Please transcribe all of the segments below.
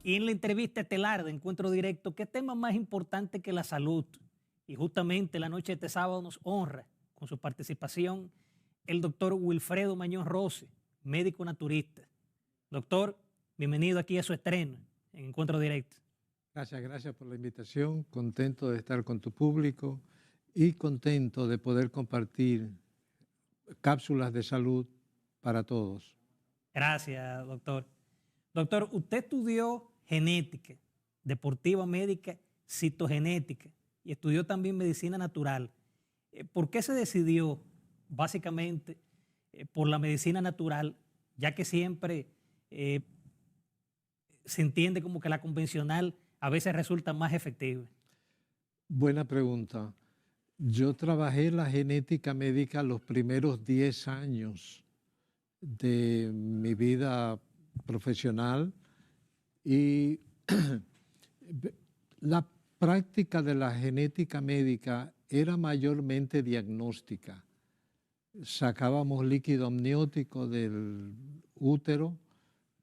Y en la entrevista estelar de Encuentro Directo, ¿qué tema más importante que la salud? Y justamente la noche de este sábado nos honra con su participación el doctor Wilfredo Mañón Rose, médico naturista. Doctor, bienvenido aquí a su estreno en Encuentro Directo. Gracias por la invitación. Contento de estar con tu público y contento de poder compartir cápsulas de salud para todos. Gracias, doctor. Doctor, usted estudió genética, deportiva médica, citogenética y estudió también medicina natural. ¿Por qué se decidió básicamente por la medicina natural, ya que siempre eh, se entiende como que la convencional a veces resulta más efectiva? Buena pregunta. Yo trabajé la genética médica los primeros 10 años de mi vida profesional y la práctica de la genética médica era mayormente diagnóstica. Sacábamos líquido amniótico del útero,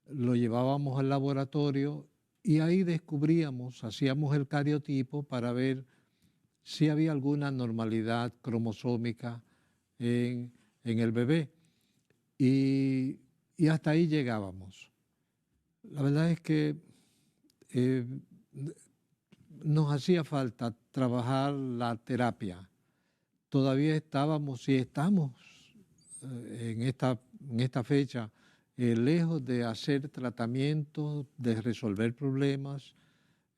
lo llevábamos al laboratorio y ahí descubríamos, hacíamos el cariotipo para ver si había alguna anormalidad cromosómica en el bebé. Y hasta ahí llegábamos. La verdad es que eh, nos hacía falta trabajar la terapia. Todavía estábamos y estamos en esta fecha lejos de hacer tratamientos, de resolver problemas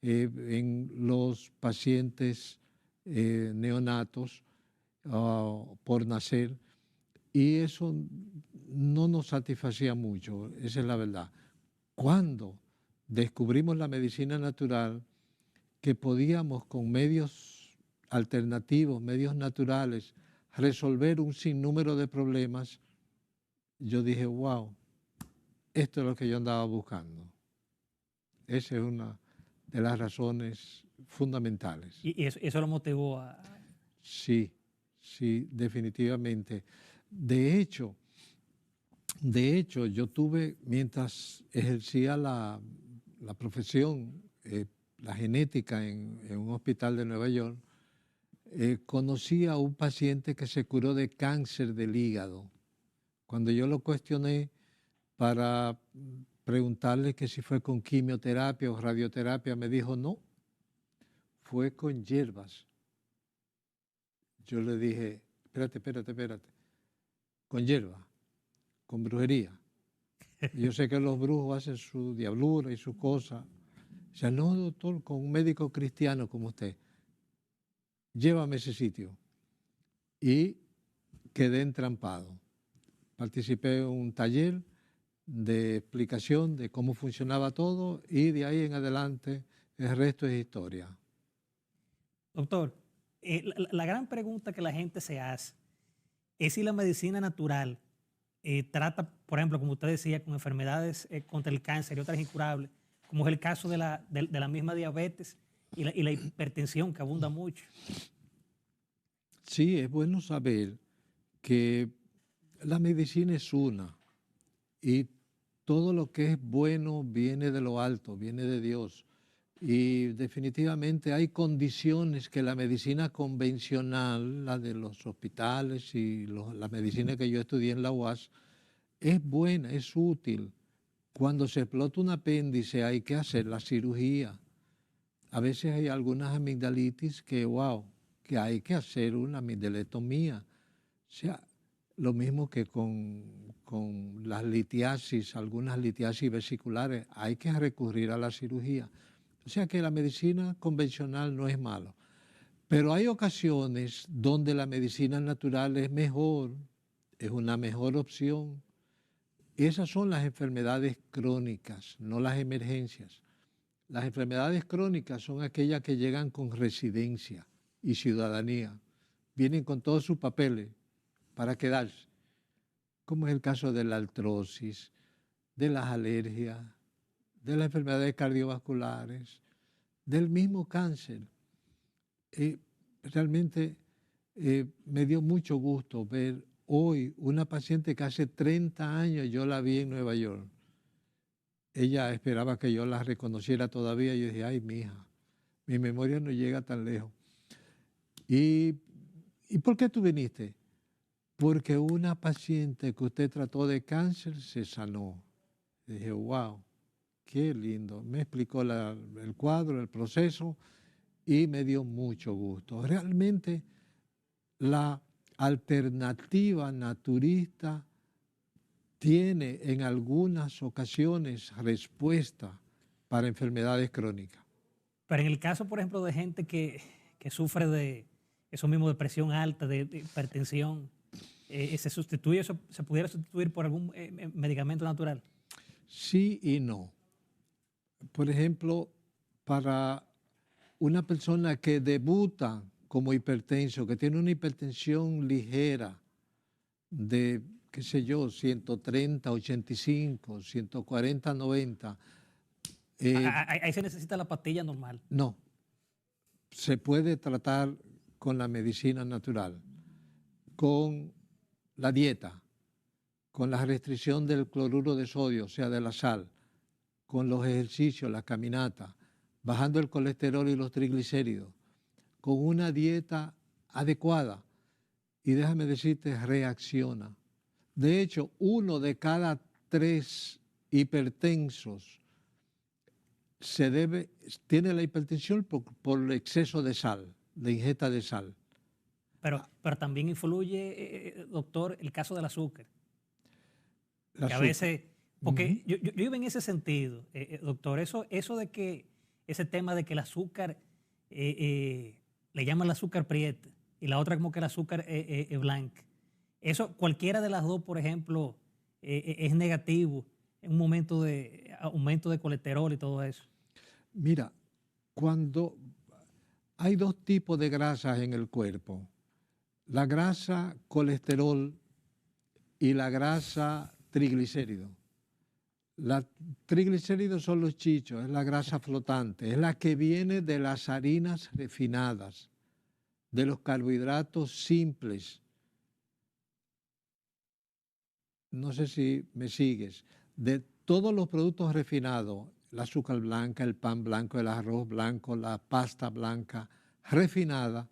en los pacientes neonatos por nacer, y eso no nos satisfacía mucho, esa es la verdad. Cuando descubrimos la medicina natural, que podíamos con medios alternativos, medios naturales, resolver un sinnúmero de problemas, yo dije, wow, esto es lo que yo andaba buscando. Esa es una de las razones fundamentales. Y eso lo motivó a... Sí, sí, definitivamente. De hecho, yo tuve, mientras ejercía la profesión, la genética en un hospital de Nueva York, conocí a un paciente que se curó de cáncer del hígado. Cuando yo lo cuestioné para preguntarle que si fue con quimioterapia o radioterapia, me dijo no, fue con hierbas. Yo le dije, espérate, con hierba, con brujería. Yo sé que los brujos hacen su diablura y su cosa. O sea, no, doctor, con un médico cristiano como usted, llévame a ese sitio. Y quedé entrampado. Participé en un taller de explicación de cómo funcionaba todo y de ahí en adelante el resto es historia. Doctor, la gran pregunta que la gente se hace es si la medicina natural trata, por ejemplo, como usted decía, con enfermedades contra el cáncer y otras incurables, como es el caso de la misma diabetes y la hipertensión, que abunda mucho. Sí, es bueno saber que la medicina es una y todo lo que es bueno viene de lo alto, viene de Dios. Y definitivamente hay condiciones que la medicina convencional, la de los hospitales y la medicina que yo estudié en la UAS, es buena, es útil. Cuando se explota un apéndice hay que hacer la cirugía. A veces hay algunas amigdalitis que, wow, que hay que hacer una amigdalectomía. O sea, lo mismo que con las litiasis, algunas litiasis vesiculares, hay que recurrir a la cirugía. O sea que la medicina convencional no es malo. Pero hay ocasiones donde la medicina natural es mejor, es una mejor opción. Esas son las enfermedades crónicas, no las emergencias. Las enfermedades crónicas son aquellas que llegan con residencia y ciudadanía. Vienen con todos sus papeles para quedarse, como es el caso de la artrosis, de las alergias, de las enfermedades cardiovasculares, del mismo cáncer. Realmente me dio mucho gusto ver hoy una paciente que hace 30 años yo la vi en Nueva York ella esperaba que yo la reconociera todavía. Yo dije, ay, mija, mi memoria no llega tan lejos. ¿Y, ¿y por qué tú viniste? Porque una paciente que usted trató de cáncer se sanó. Y dije, wow, qué lindo. Me explicó el cuadro, el proceso y me dio mucho gusto. Realmente la alternativa naturista tiene en algunas ocasiones respuesta para enfermedades crónicas. Pero en el caso, por ejemplo, de gente que sufre de eso mismo, de presión alta, de hipertensión, ¿se sustituye eso, se pudiera sustituir por algún medicamento natural? Sí y no. Por ejemplo, para una persona que debuta como hipertenso, que tiene una hipertensión ligera de, qué sé yo, 130, 85, 140, 90, Ahí se necesita la pastilla normal. no, se puede tratar con la medicina natural, con la dieta, con la restricción del cloruro de sodio, o sea, de la sal, con los ejercicios, la caminata, bajando el colesterol y los triglicéridos, con una dieta adecuada. Y déjame decirte, reacciona. De hecho, 1 de cada 3 hipertensos tiene la hipertensión por el exceso de sal, de ingesta de sal. Pero también influye, doctor, el caso del azúcar. El Que a azúcar. veces, porque yo iba en ese sentido, doctor, eso de que, ese tema de que el azúcar, le llaman el azúcar prieta y la otra como que el azúcar blanca. Eso, cualquiera de las dos, por ejemplo, es negativo en un momento de aumento de colesterol y todo eso. Mira, cuando hay 2 tipos de grasas en el cuerpo, la grasa colesterol y la grasa triglicérido. Los triglicéridos son los chichos, es la grasa flotante, es la que viene de las harinas refinadas, de los carbohidratos simples. No sé si me sigues. De todos los productos refinados, el azúcar blanca, el pan blanco, el arroz blanco, la pasta blanca refinada,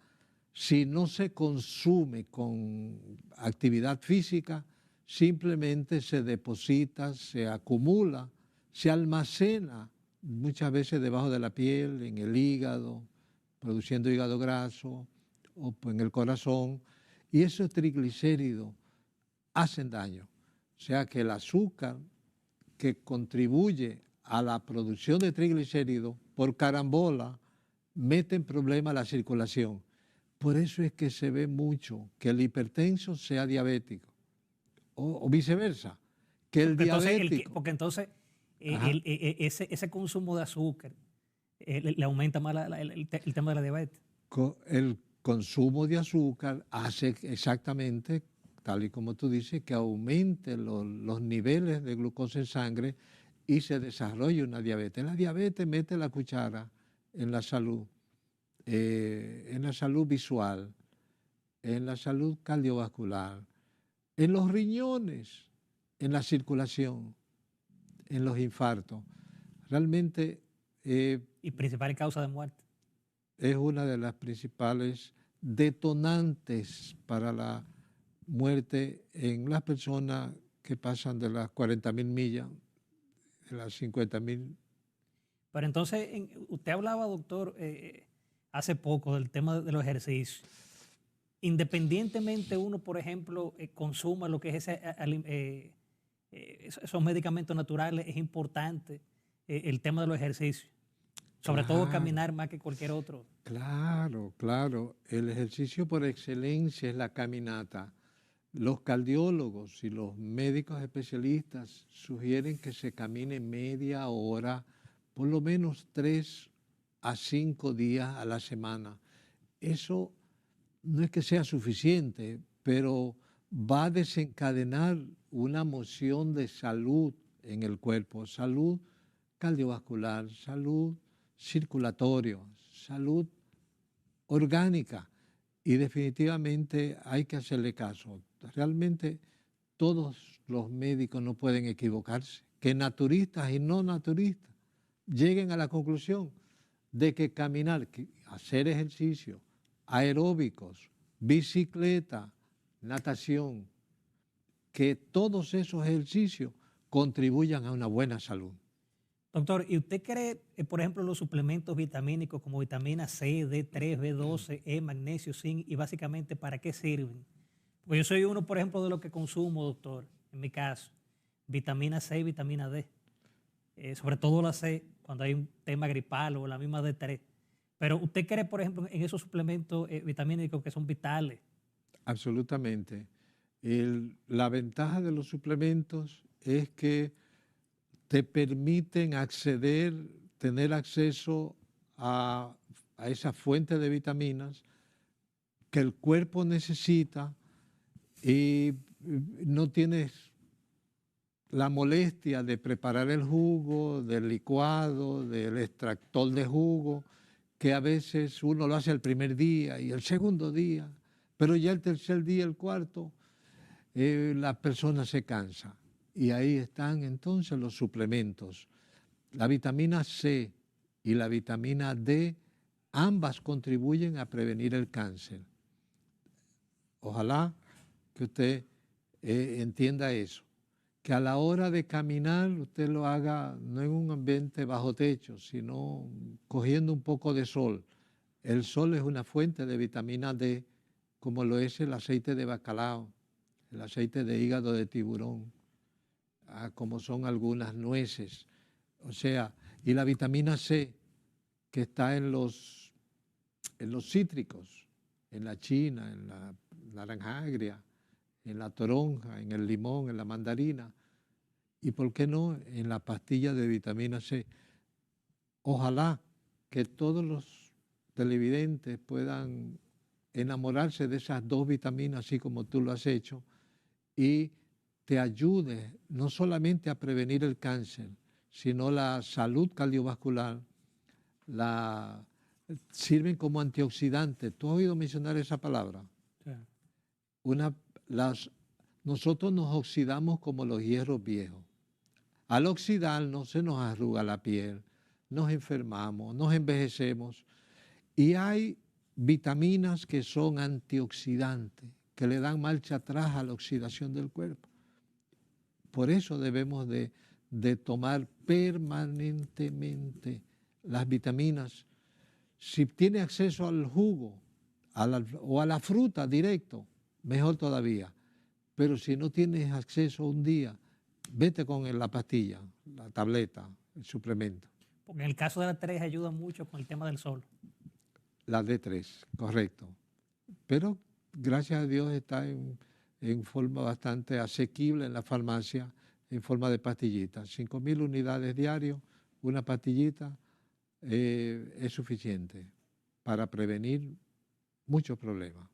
si no se consume con actividad física, simplemente se deposita, se acumula, se almacena muchas veces debajo de la piel, en el hígado, produciendo hígado graso o en el corazón, y esos triglicéridos hacen daño. O sea que el azúcar que contribuye a la producción de triglicéridos por carambola mete en problema la circulación. Por eso es que se ve mucho que el hipertenso sea diabético o viceversa, que el diabético. Porque entonces Ajá. ese consumo de azúcar le aumenta más el tema de la diabetes. El consumo de azúcar hace exactamente, tal y como tú dices, que aumente los niveles de glucosa en sangre y se desarrolle una diabetes. La diabetes mete la cuchara en la salud visual, en la salud cardiovascular, en los riñones, en la circulación, en los infartos. Realmente Y principal causa de muerte. es una de las principales detonantes para la muerte en las personas que pasan de las 40.000 millas, de las 50.000. Pero entonces, usted hablaba, doctor, hace poco del tema de los ejercicios. Independientemente uno, por ejemplo, consuma lo que es esos medicamentos naturales, es importante el tema de los ejercicios. Sobre todo Claro, caminar más que cualquier otro. claro, claro. El ejercicio por excelencia es la caminata. Los cardiólogos y los médicos especialistas sugieren que se camine media hora, por lo menos 3 a 5 días a la semana. Eso no es que sea suficiente, pero va a desencadenar una moción de salud en el cuerpo, salud cardiovascular, salud circulatoria, salud orgánica. Y definitivamente hay que hacerle caso. Realmente todos los médicos no pueden equivocarse. que naturistas y no naturistas lleguen a la conclusión de que caminar, hacer ejercicio, aeróbicos, bicicleta, natación, que todos esos ejercicios contribuyan a una buena salud. Doctor, ¿y usted cree, por ejemplo, los suplementos vitamínicos como vitamina C, D3, B12, E, magnesio, zinc, y básicamente para qué sirven? Porque yo soy uno, por ejemplo, de los que consumo, doctor, en mi caso, vitamina C y vitamina D. Sobre todo la C, cuando hay un tema gripal o la misma D3. Pero ¿usted cree, por ejemplo, en esos suplementos vitamínicos que son vitales? Absolutamente. La ventaja de los suplementos es que te permiten acceder, tener acceso a esa fuente de vitaminas que el cuerpo necesita y no tienes la molestia de preparar el jugo, del licuado, del extractor de jugo, que a veces uno lo hace el primer día y el segundo día, pero ya el tercer día, el cuarto, la persona se cansa. Y ahí están entonces los suplementos. La vitamina C y la vitamina D, ambas contribuyen a prevenir el cáncer. Ojalá que usted entienda eso, que a la hora de caminar usted lo haga no en un ambiente bajo techo, sino cogiendo un poco de sol. El sol es una fuente de vitamina D, como lo es el aceite de bacalao, el aceite de hígado de tiburón, como son algunas nueces. O sea, y la vitamina C, que está en los cítricos, en la china, en la naranja agria, en la toronja, en el limón, en la mandarina, y por qué no en la pastilla de vitamina C. Ojalá que todos los televidentes puedan enamorarse de esas dos vitaminas, así como tú lo has hecho, y te ayude no solamente a prevenir el cáncer, sino la salud cardiovascular, sirven como antioxidantes. ¿Tú has oído mencionar esa palabra? Sí. Nosotros nos oxidamos como los hierros viejos. Al oxidarnos se nos arruga la piel, nos enfermamos, nos envejecemos. Y hay vitaminas que son antioxidantes, que le dan marcha atrás a la oxidación del cuerpo. Por eso debemos de tomar permanentemente las vitaminas. Si tiene acceso al jugo o a la fruta directo, mejor todavía. Pero si no tienes acceso un día, vete con la pastilla, la tableta, el suplemento. Porque en el caso de la 3 ayuda mucho con el tema del sol. La D3, correcto. Pero gracias a Dios está en forma bastante asequible en la farmacia, en forma de pastillitas. 5.000 unidades diarias, una pastillita es suficiente para prevenir muchos problemas.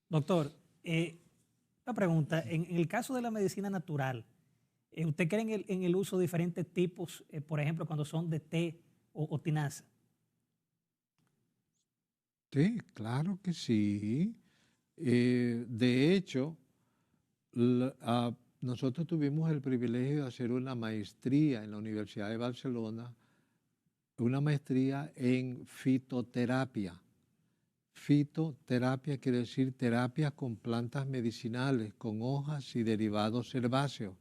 Doctor, una pregunta. En el caso de la medicina natural, ¿usted cree en el uso de diferentes tipos, por ejemplo, cuando son de té o tinaza? Sí, claro que sí. De hecho, nosotros tuvimos el privilegio de hacer una maestría en la Universidad de Barcelona, una maestría en fitoterapia. Fitoterapia quiere decir terapia con plantas medicinales, con hojas y derivados herbáceos.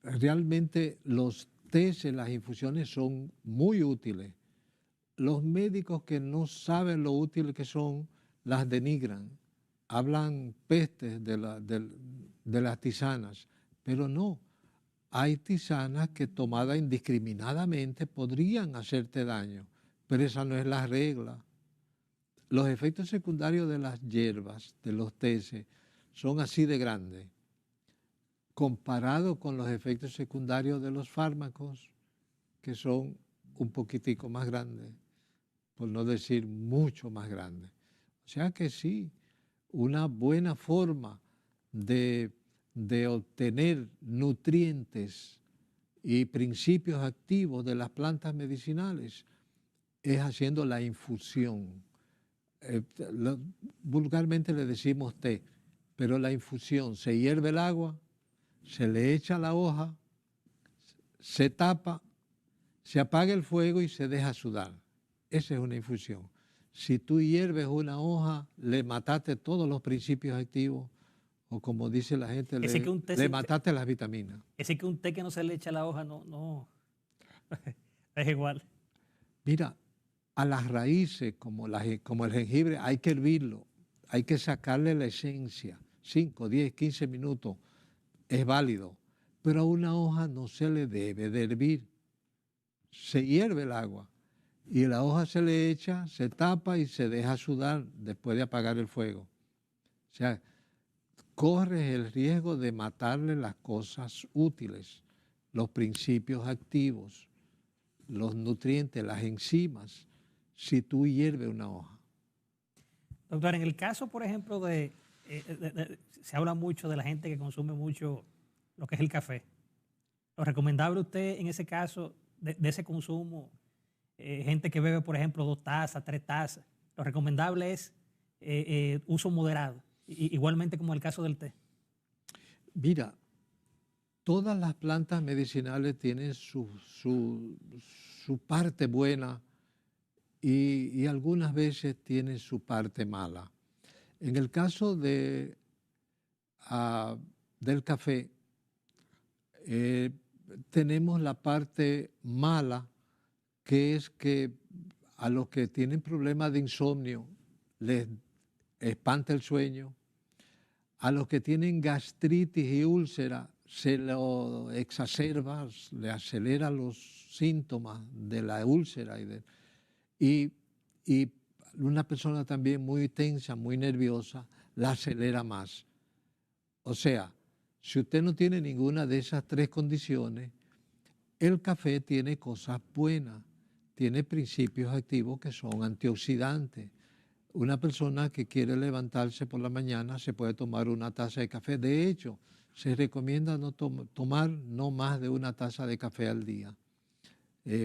Realmente los tés y las infusiones son muy útiles. Los médicos que no saben lo útiles que son, las denigran, hablan pestes de las tisanas, pero no. Hay tisanas que tomadas indiscriminadamente podrían hacerte daño, pero esa no es la regla. Los efectos secundarios de las hierbas, de los teses, son así de grandes, comparado con los efectos secundarios de los fármacos, que son un poquitico más grandes, por no decir mucho más grandes. O sea que sí, una buena forma de obtener nutrientes y principios activos de las plantas medicinales es haciendo la infusión. Vulgarmente le decimos té, pero la infusión, se hierve el agua, se le echa la hoja, se tapa, se apaga el fuego y se deja sudar. Esa es una infusión. Si tú hierves una hoja, le mataste todos los principios activos, o como dice la gente, le mataste las vitaminas. Ese que un té que no se le echa la hoja no es igual. Mira, a las raíces, como el jengibre, hay que hervirlo, hay que sacarle la esencia. 5, 10, 15 minutos es válido, pero a una hoja no se le debe de hervir. Se hierve el agua y la hoja se le echa, se tapa y se deja sudar después de apagar el fuego. O sea, corres el riesgo de matarle las cosas útiles, los principios activos, los nutrientes, las enzimas, si tú hierves una hoja. Doctor, en el caso, por ejemplo, se habla mucho de la gente que consume mucho lo que es el café. ¿Lo recomendable usted en ese caso de ese consumo, gente que bebe, por ejemplo, 2 tazas, 3 tazas? Lo recomendable es uso moderado, igualmente como el caso del té. Mira, todas las plantas medicinales tienen su parte buena y algunas veces tienen su parte mala. En el caso del café, tenemos la parte mala, que es que a los que tienen problemas de insomnio les espanta el sueño, a los que tienen gastritis y úlcera se lo exacerba, le acelera los síntomas de la úlcera y una persona también muy tensa, muy nerviosa, la acelera más. O sea, si usted no tiene ninguna de esas 3 condiciones, el café tiene cosas buenas, tiene principios activos que son antioxidantes. Una persona que quiere levantarse por la mañana se puede tomar una taza de café. De hecho, se recomienda no tomar no más de una taza de café al día.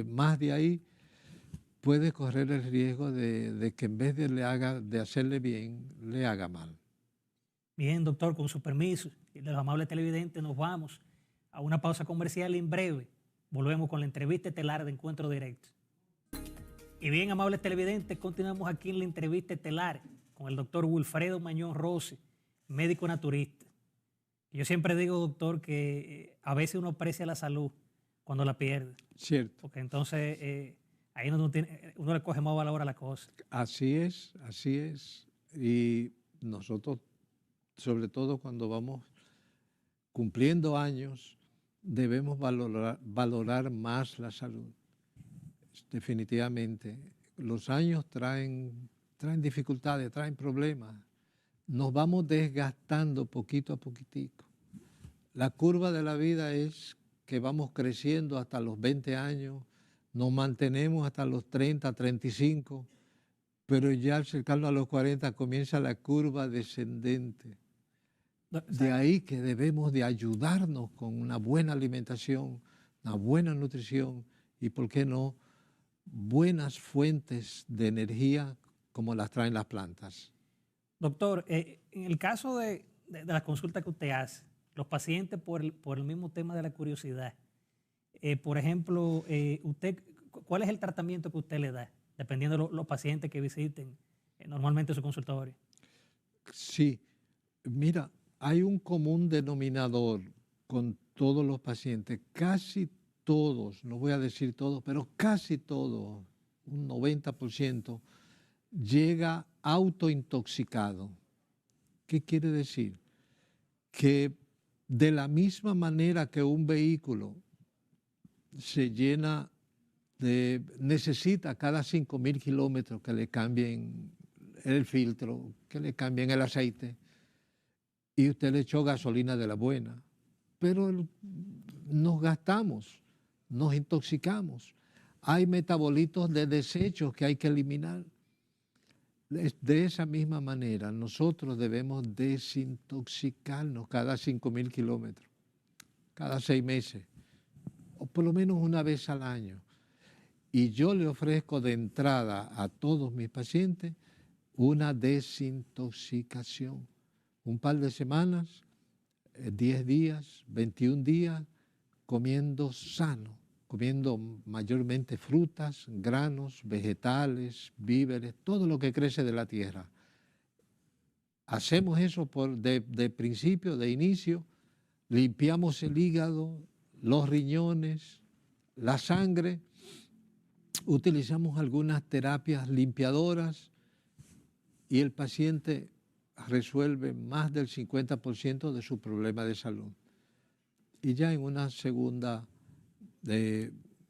Más de ahí puede correr el riesgo de que en vez de hacerle bien, le haga mal. Bien, doctor, con su permiso y de los amables televidentes, nos vamos a una pausa comercial y en breve volvemos con la entrevista estelar de Encuentro Directo. Y bien, amables televidentes, continuamos aquí en la entrevista estelar con el doctor Wilfredo Mañón Rossi, médico naturista. Yo siempre digo, doctor, que a veces uno aprecia la salud cuando la pierde. Cierto. Porque entonces ahí uno le coge más valor a la cosa. Así es, así es. Y nosotros, sobre todo cuando vamos cumpliendo años, debemos valorar más la salud. Definitivamente. Los años traen dificultades, traen problemas. Nos vamos desgastando poquito a poquitico. La curva de la vida es que vamos creciendo hasta los 20 años, nos mantenemos hasta los 30, 35, pero ya al cercano a los 40 comienza la curva descendente. De ahí que debemos de ayudarnos con una buena alimentación, una buena nutrición y, ¿por qué no?, buenas fuentes de energía como las traen las plantas. Doctor, en el caso de la consulta que usted hace, los pacientes por el mismo tema de la curiosidad, por ejemplo, ¿cuál es el tratamiento que usted le da, dependiendo de los pacientes que visiten normalmente su consultorio? Sí, mira, hay un común denominador con todos los pacientes, casi todos, no voy a decir todos, pero casi todos, un 90%, llega autointoxicado. ¿Qué quiere decir? Que de la misma manera que un vehículo necesita cada 5.000 kilómetros que le cambien el filtro, que le cambien el aceite, y usted le echó gasolina de la buena, pero nos gastamos, nos intoxicamos. Hay metabolitos de desechos que hay que eliminar. De esa misma manera, nosotros debemos desintoxicarnos cada 5.000 kilómetros, cada 6 meses, o por lo menos una vez al año. Y yo le ofrezco de entrada a todos mis pacientes una desintoxicación. Un par de semanas 10 días, 21 días comiendo sano, comiendo mayormente frutas, granos, vegetales, víveres, todo lo que crece de la tierra. Hacemos eso de principio, de inicio, limpiamos el hígado, los riñones, la sangre, utilizamos algunas terapias limpiadoras y el paciente resuelve más del 50% de su problema de salud. Y ya en una segunda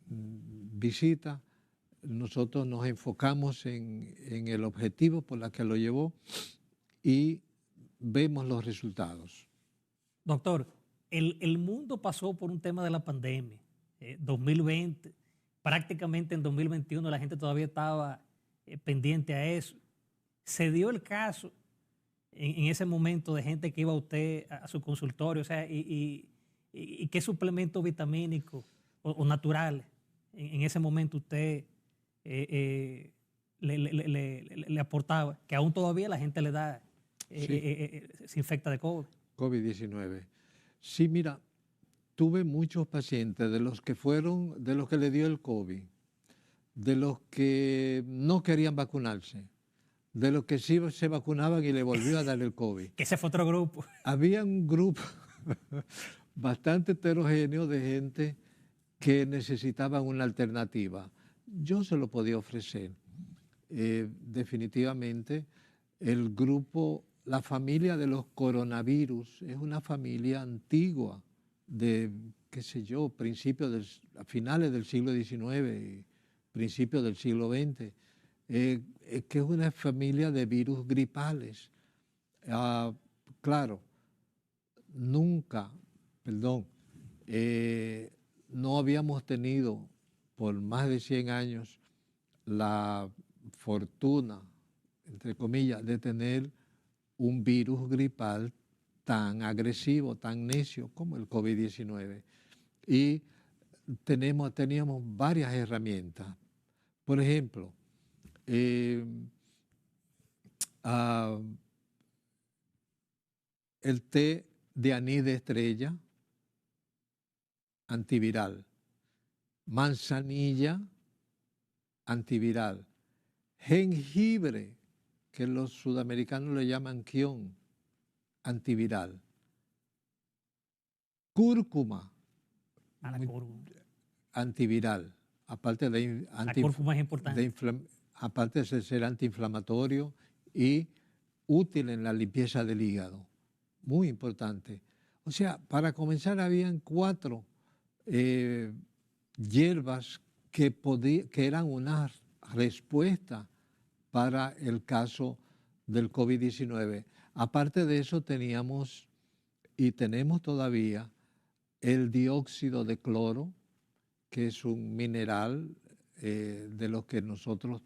visita, nosotros nos enfocamos en el objetivo por la que lo llevó y vemos los resultados. Doctor, el mundo pasó por un tema de la pandemia. 2020, prácticamente en 2021 la gente todavía estaba pendiente a eso. Se dio el caso en ese momento de gente que iba a usted a su consultorio, o sea, y qué suplemento vitamínico o natural en ese momento usted le aportaba, que aún todavía la gente le da, se infecta de COVID. COVID-19. Sí, mira, tuve muchos pacientes de los que le dio el COVID, de los que no querían vacunarse, de los que sí se vacunaban y le volvió a dar el COVID. Que ese fue otro grupo. Había un grupo bastante heterogéneo de gente que necesitaban una alternativa. Yo se lo podía ofrecer. Definitivamente, el grupo, la familia de los coronavirus es una familia antigua de, qué sé yo, a finales del siglo XIX, principios del siglo XX, que es una familia de virus gripales. Claro, no habíamos tenido por más de 100 años la fortuna, entre comillas, de tener un virus gripal tan agresivo, tan necio como el COVID-19. Y teníamos varias herramientas. Por ejemplo, el té de anís de estrella, antiviral. Manzanilla, antiviral. Jengibre, que los sudamericanos le llaman quión, antiviral. Cúrcuma, antiviral. Aparte la cúrcuma es importante. Aparte de ser antiinflamatorio y útil en la limpieza del hígado. Muy importante. O sea, para comenzar habían 4 hierbas que eran una respuesta para el caso del COVID-19. Aparte de eso teníamos y tenemos todavía el dióxido de cloro, que es un mineral de los que nosotros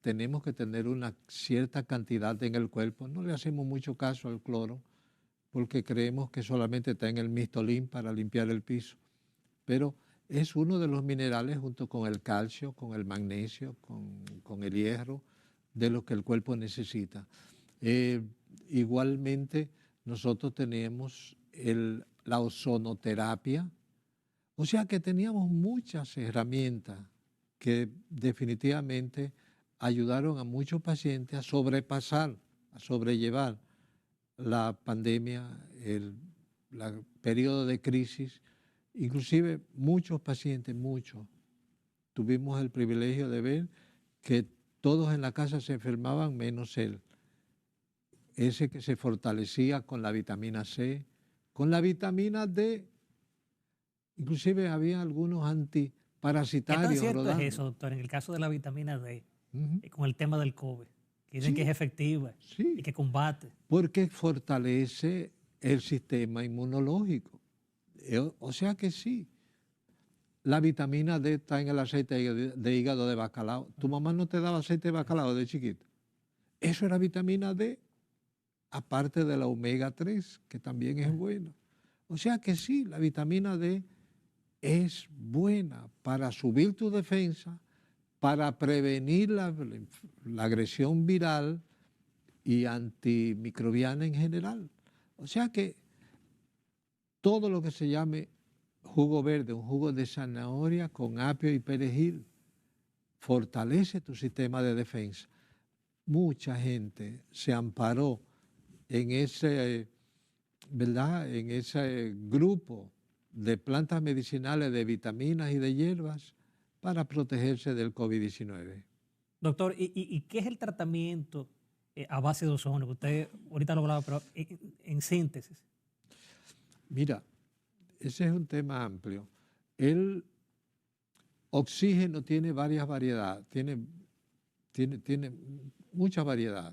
tenemos que tener una cierta cantidad en el cuerpo. No le hacemos mucho caso al cloro porque creemos que solamente está en el Mistolín para limpiar el piso. Pero es uno de los minerales junto con el calcio, con el magnesio, con el hierro, de los que el cuerpo necesita. Igualmente, nosotros tenemos la ozonoterapia, o sea que teníamos muchas herramientas que definitivamente ayudaron a muchos pacientes a sobrellevar la pandemia, el periodo de crisis. Inclusive muchos pacientes, tuvimos el privilegio de ver que todos en la casa se enfermaban menos él. Ese que se fortalecía con la vitamina C, con la vitamina D. Inclusive había algunos antiparasitarios. ¿Qué tan cierto rodando. es eso, doctor, en el caso de la vitamina D, con el tema del COVID? Que dicen Sí, que es efectiva y que combate. Porque fortalece el sistema inmunológico. O sea que sí. La vitamina D está en el aceite de hígado de bacalao. ¿Tu mamá no te daba aceite de bacalao de chiquito? Eso era vitamina D, aparte de la omega 3, que también es buena. O sea que sí, la vitamina D es buena para subir tu defensa, para prevenir la agresión viral y antimicrobiana en general. O sea que todo lo que se llame jugo verde, un jugo de zanahoria con apio y perejil, fortalece tu sistema de defensa. Mucha gente se amparó en ese, ¿verdad? En ese grupo de plantas medicinales, de vitaminas y de hierbas para protegerse del COVID-19. Doctor, ¿y qué es el tratamiento a base de ozono? Usted ahorita lo hablaba, pero en síntesis. Mira, ese es un tema amplio. El oxígeno tiene varias variedades, tiene mucha variedad.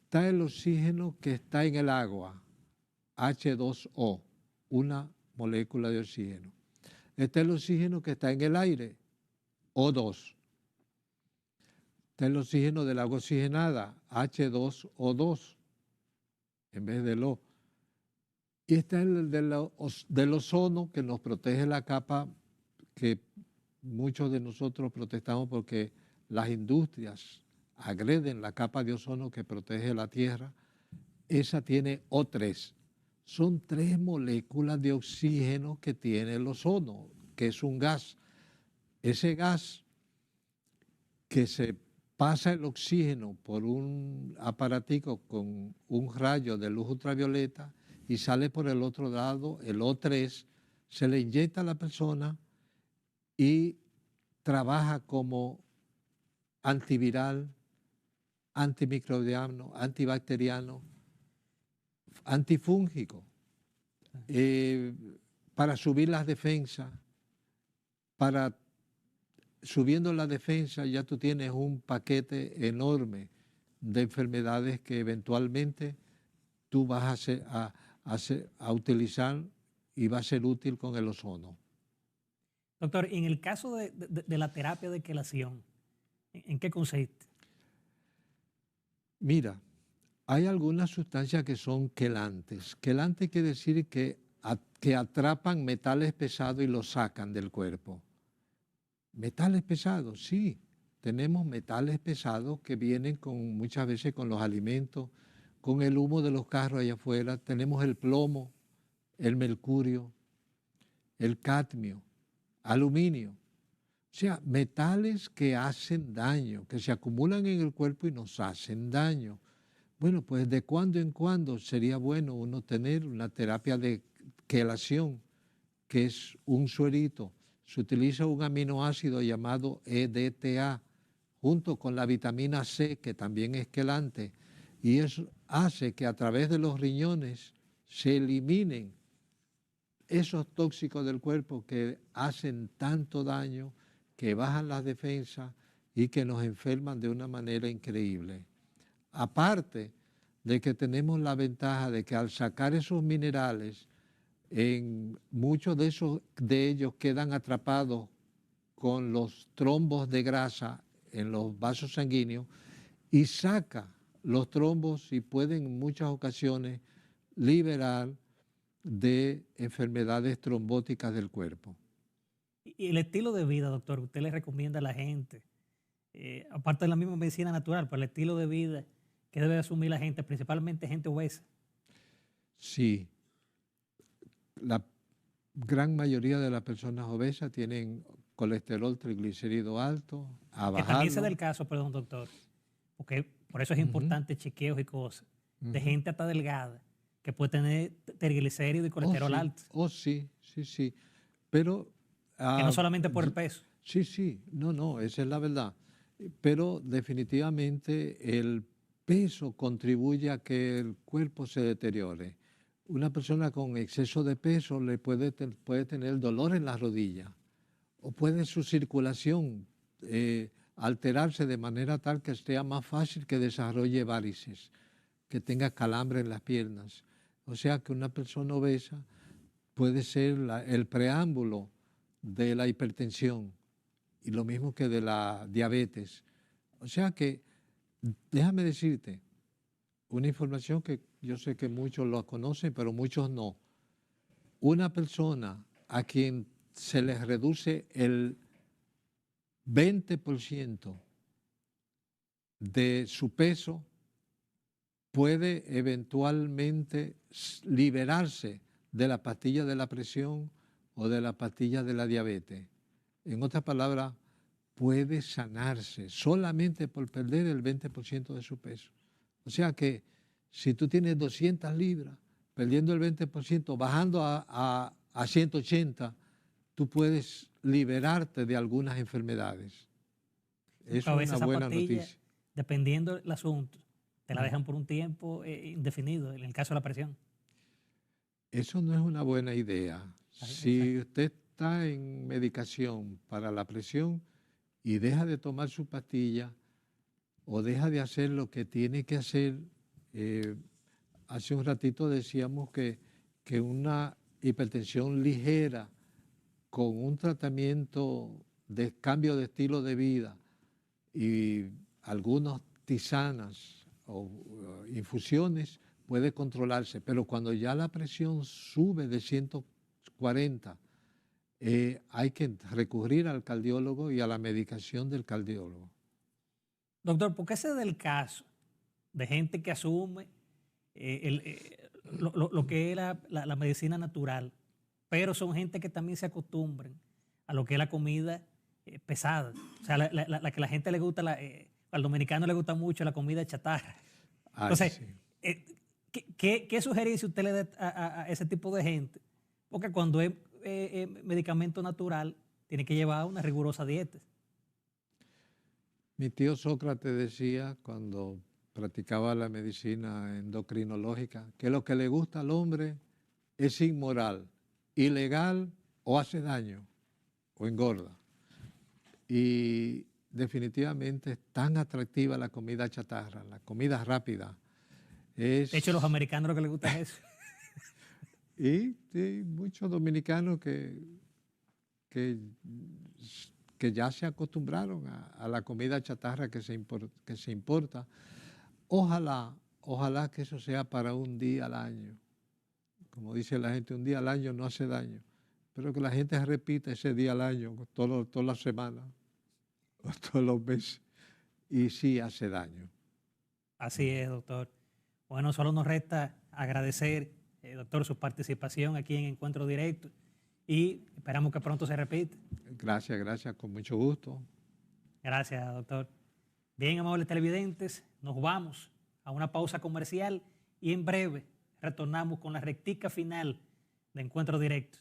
Está el oxígeno que está en el agua, H2O, una molécula de oxígeno. Está el oxígeno que está en el aire, O2. Está el oxígeno del agua oxigenada, H2O2, en vez del O. Y está el del ozono, que nos protege la capa que muchos de nosotros protestamos porque las industrias agreden la capa de ozono que protege la Tierra. Esa tiene O3. Son 3 moléculas de oxígeno que tiene el ozono, que es un gas. Ese gas que se pasa el oxígeno por un aparatico con un rayo de luz ultravioleta y sale por el otro lado, el O3, se le inyecta a la persona y trabaja como antiviral, antimicrobiano, antibacteriano, antifúngico, para subir las defensas, subiendo la defensa ya tú tienes un paquete enorme de enfermedades que eventualmente tú vas a utilizar y va a ser útil con el ozono. Doctor, en el caso de la terapia de quelación, ¿en qué consiste? Mira, hay algunas sustancias que son quelantes. Quelante quiere decir que atrapan metales pesados y los sacan del cuerpo. Metales pesados, sí. Tenemos metales pesados que vienen muchas veces con los alimentos, con el humo de los carros allá afuera. Tenemos el plomo, el mercurio, el cadmio, aluminio. O sea, metales que hacen daño, que se acumulan en el cuerpo y nos hacen daño. Bueno, pues de cuando en cuando sería bueno uno tener una terapia de quelación, que es un suerito. Se utiliza un aminoácido llamado EDTA, junto con la vitamina C, que también es quelante, y eso hace que a través de los riñones se eliminen esos tóxicos del cuerpo que hacen tanto daño, que bajan las defensas y que nos enferman de una manera increíble. Aparte de que tenemos la ventaja de que al sacar esos minerales, muchos de ellos quedan atrapados con los trombos de grasa en los vasos sanguíneos y saca los trombos y pueden en muchas ocasiones liberar de enfermedades trombóticas del cuerpo. Y el estilo de vida, doctor, usted le recomienda a la gente, aparte de la misma medicina natural, pero el estilo de vida que debe asumir la gente, principalmente gente obesa. Sí, la gran mayoría de las personas obesas tienen colesterol triglicérido alto, a Que también se da bajarlo. el caso, perdón, doctor, porque por eso es importante chequeos y cosas, de gente hasta delgada, que puede tener triglicéridos y colesterol alto, Oh, sí, sí, sí. Pero que no solamente por el peso. sí, no, esa es la verdad. Pero definitivamente el peso contribuye a que el cuerpo se deteriore. Una persona con exceso de peso puede tener dolor en las rodillas o puede su circulación alterarse de manera tal que sea más fácil que desarrolle varices, que tenga calambre en las piernas. O sea que una persona obesa puede ser el preámbulo de la hipertensión y lo mismo que de la diabetes. O sea que, déjame decirte, una información que yo sé que muchos lo conocen, pero muchos no. Una persona a quien se les reduce el 20% de su peso puede eventualmente liberarse de la pastilla de la presión o de la pastilla de la diabetes. En otras palabras, puede sanarse solamente por perder el 20% de su peso. O sea que si tú tienes 200 libras, perdiendo el 20%, bajando a 180, tú puedes liberarte de algunas enfermedades. Eso A es veces una esa buena pastilla, noticia. dependiendo del asunto, te la dejan por un tiempo indefinido, en el caso de la presión. Eso no es una buena idea. Si Exacto. usted está en medicación para la presión y deja de tomar su pastilla o deja de hacer lo que tiene que hacer, hace un ratito decíamos que una hipertensión ligera con un tratamiento de cambio de estilo de vida y algunas tisanas o infusiones puede controlarse, pero cuando ya la presión sube de 140, hay que recurrir al cardiólogo y a la medicación del cardiólogo. Doctor, ¿por qué se da el caso de gente que asume lo que es la medicina natural, pero son gente que también se acostumbran a lo que es la comida pesada? O sea, la que a la gente le gusta, al dominicano le gusta mucho la comida chatarra. Ay, Entonces, sí. ¿qué sugerencia usted le da a ese tipo de gente? Porque cuando es medicamento natural, tiene que llevar una rigurosa dieta. Mi tío Sócrates decía cuando practicaba la medicina endocrinológica que lo que le gusta al hombre es inmoral, ilegal o hace daño o engorda. Y definitivamente es tan atractiva la comida chatarra, la comida rápida. De hecho, a los americanos lo que les gusta es eso. Y sí, muchos dominicanos que, que ya se acostumbraron a la comida chatarra que se importa. Ojalá que eso sea para un día al año. Como dice la gente, un día al año no hace daño. Pero que la gente repita ese día al año, todas las semanas, o todos los meses, y sí hace daño. Así es, doctor. Bueno, solo nos resta agradecer, doctor, su participación aquí en Encuentro Directo y esperamos que pronto se repita. Gracias, con mucho gusto. Gracias, doctor. Bien, amables televidentes, nos vamos a una pausa comercial y en breve retornamos con la rectica final de Encuentro Directo.